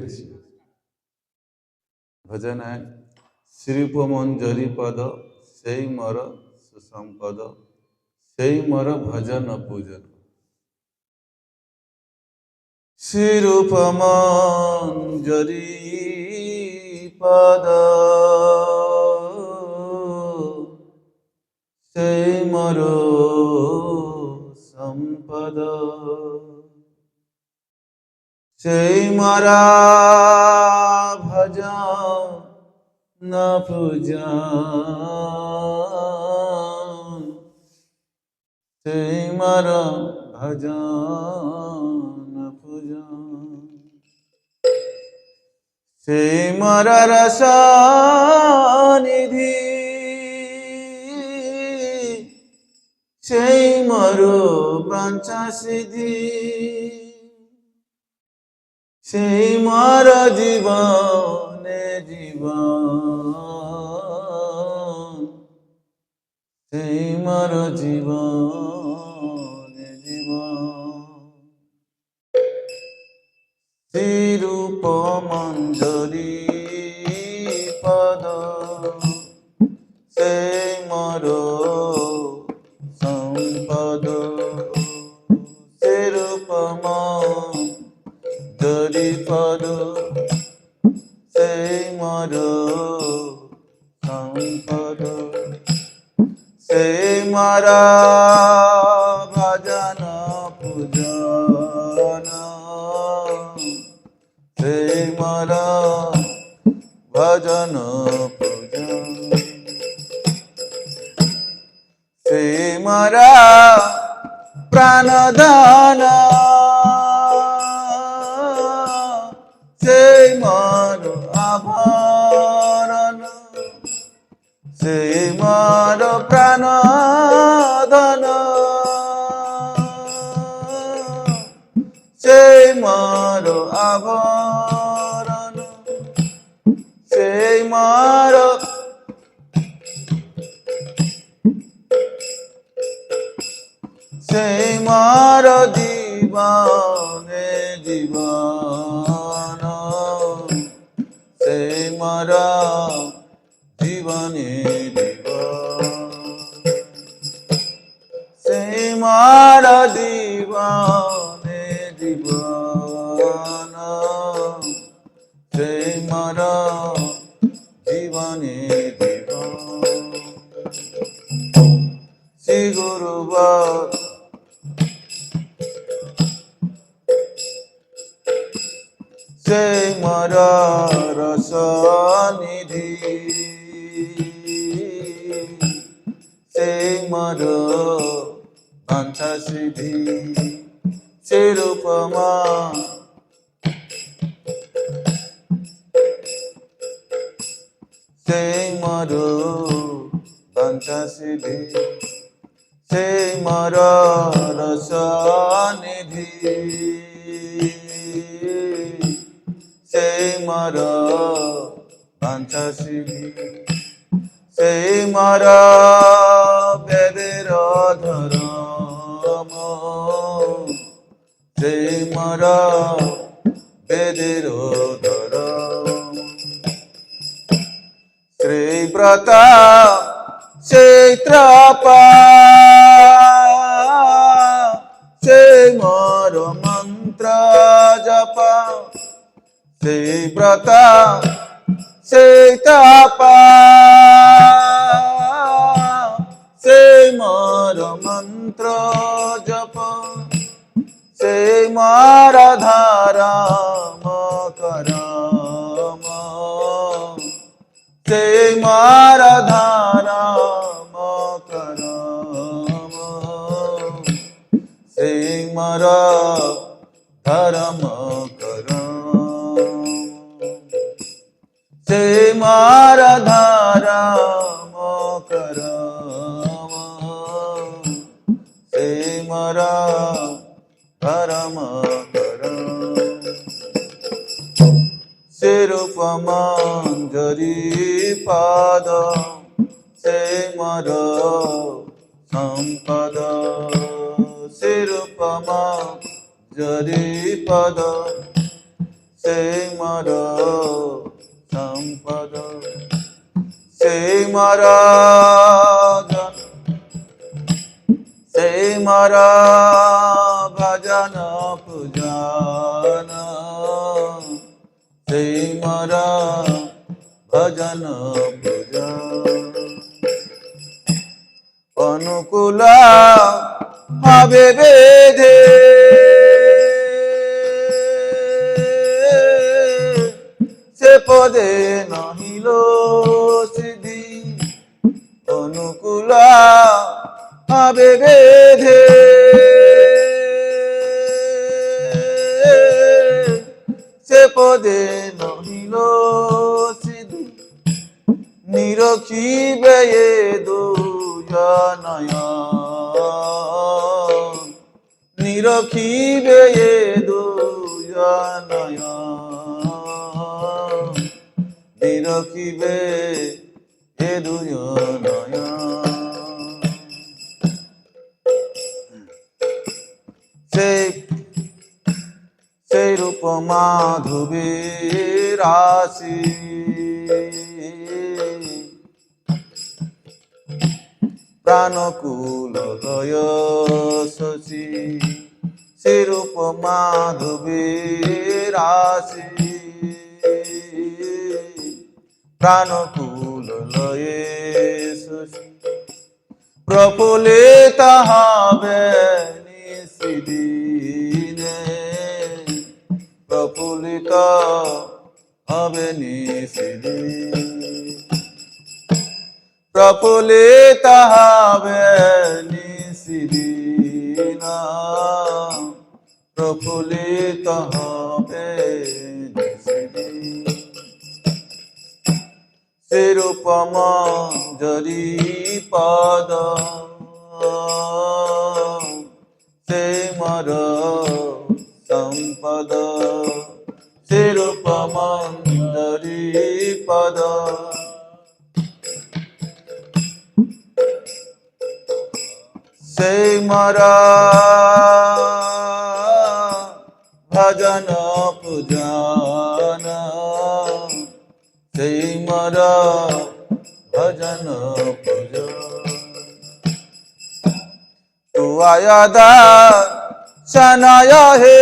खुशी भजन है श्रीपमंजरी पद से मोर सुसंपद से मोर भजन पूजन श्रीरूपमंजरी पद से मोर संपद से मोरा भजन पूजन से मोरा भजन पूजन से मोरा रसनिधि से मोरो प्रांचा सिद्धि से मोर जीवन जीवन से मोर जीवन जीवन श्रीरूपमंजरी पद से मोर संपद श्रीरूपमंजरी पद से मोर संपद से मोरा भजन पूजन से मोरा भजन पूजन से मोरा प्राणदान से मोर आभरण से मोर प्राणदान से मोर आभरण से मोर से मोर जीवन जीवन से मोर जीवन जीवन से मोर जीवन जीवन से मोर जीवन जीवन श्री गुरुवर से मोर रसनिधि से मोर वांछा सिद्धि श्रीरूपमा से मोर वांछा सिद्धि से मोर रसनिधि से मोर वांछा सिद्धि से मोर वेदेर धर्म से मोर वेदेर धर्म श्रीव्रत क्षेत्रपा से मोर मंत्र जपा श्रीव्रत क्षेत्रपा से मोर मंत्र जप से मोर धर्म करम से मोर धर्म करम से मोर धर्म करम से मोर धर्म करम से मोर धर्म करम श्रीरूपमंजरी पद से मोर संपद श्रीरूपमंजरी पद সেই মর সম্পদ সেই মর সেই মর ভজন পূজন সেই মর ভজন পূজন অনুকূল হবে বেধে সে পদে নহিল সিদ্ধি অনুকূল হবে বেধে সে পদে নহিল সিদ্ধি নিরখিবে এ দুজনয় নিরখিবে এ দুজনয় নিরখিবে এ দুজনয় সেই রূপ মাধবী রাশি প্রাণকুল দয় শশী সেরূপ মাধবী রাশি প্রাণকুল লয়ে শশী প্রফুল্লিত হবে নিশিদিনে প্রফুল্লিত হবে নিশিদিনে প্রফুল্লিত হবে নিশিদিন প্রফুল্লিত হবে নিশিদিন সেরূপ মঞ্জরি পদ সে মর সম্পদ সেরূপ মঞ্জরি পদ সেই মর ভজন পূজন সেই মর ভজন পূজন তু আয়দা সনয় হে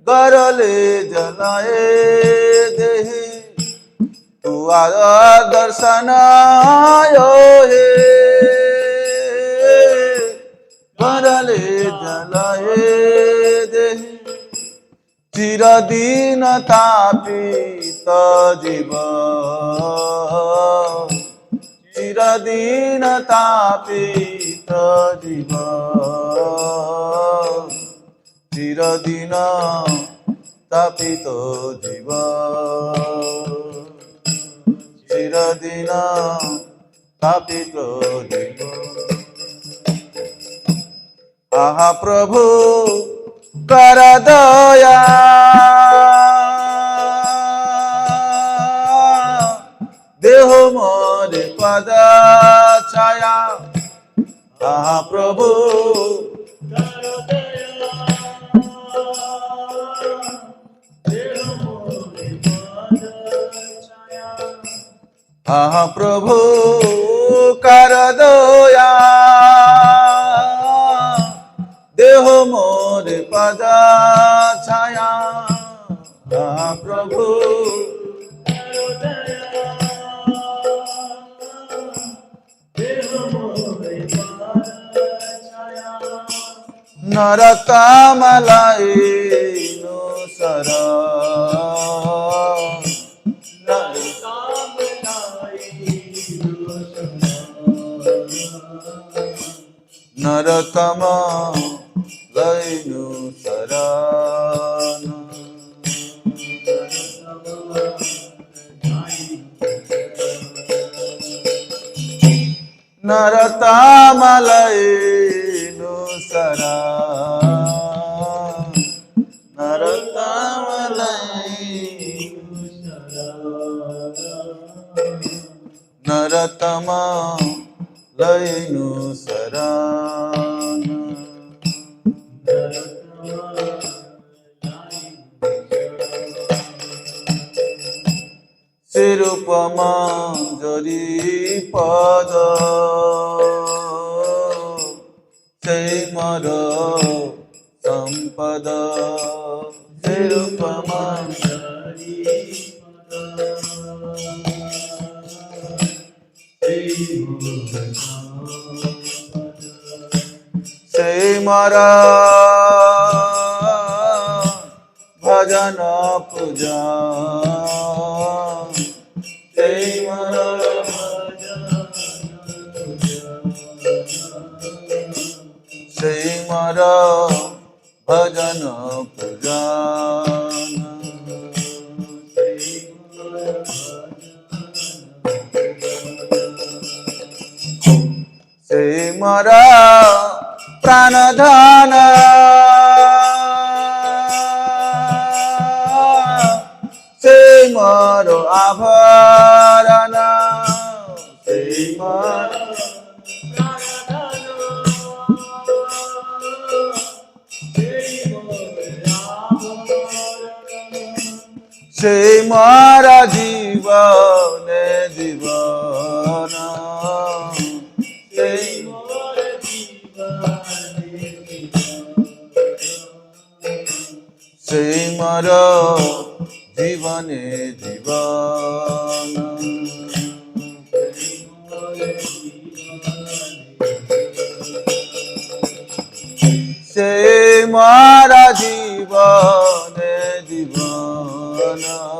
গরলে জলায়ে দেহি তু দর্শনায় হে গরলে জলায়ে দেহি চিরদিন তাপিত জীব চিরদিন তাপিত জীব চিরদিন তাপিত জীব চিরদিন তাপিত জীব আহা প্রভু কর দয়া দেহ মোর পদ ছায়া আহা প্রভু কর দয়া দেহ মোর পদ ছায়া আহা প্রভু কর দয়া দেহ মোর পদ ছায়া প্রভু নরতমলাই সর নরতম লইনু শরণ নরতম লইনু শরণ নরতম লইনু শরণ নরতম লইনু শরণ শিরূপমা জরি পদ সেই মর সম্পদ শিরূপমা সেই মর ভজন পূজা সেই মর সেই মর ভজন পূজা সেই মর প্রাণধন সেই মর আভরণ সেই মর সেই মর জীবনে জীবন সেই সেই মর জীবনে জীবন সেই মর জীবনে জীবন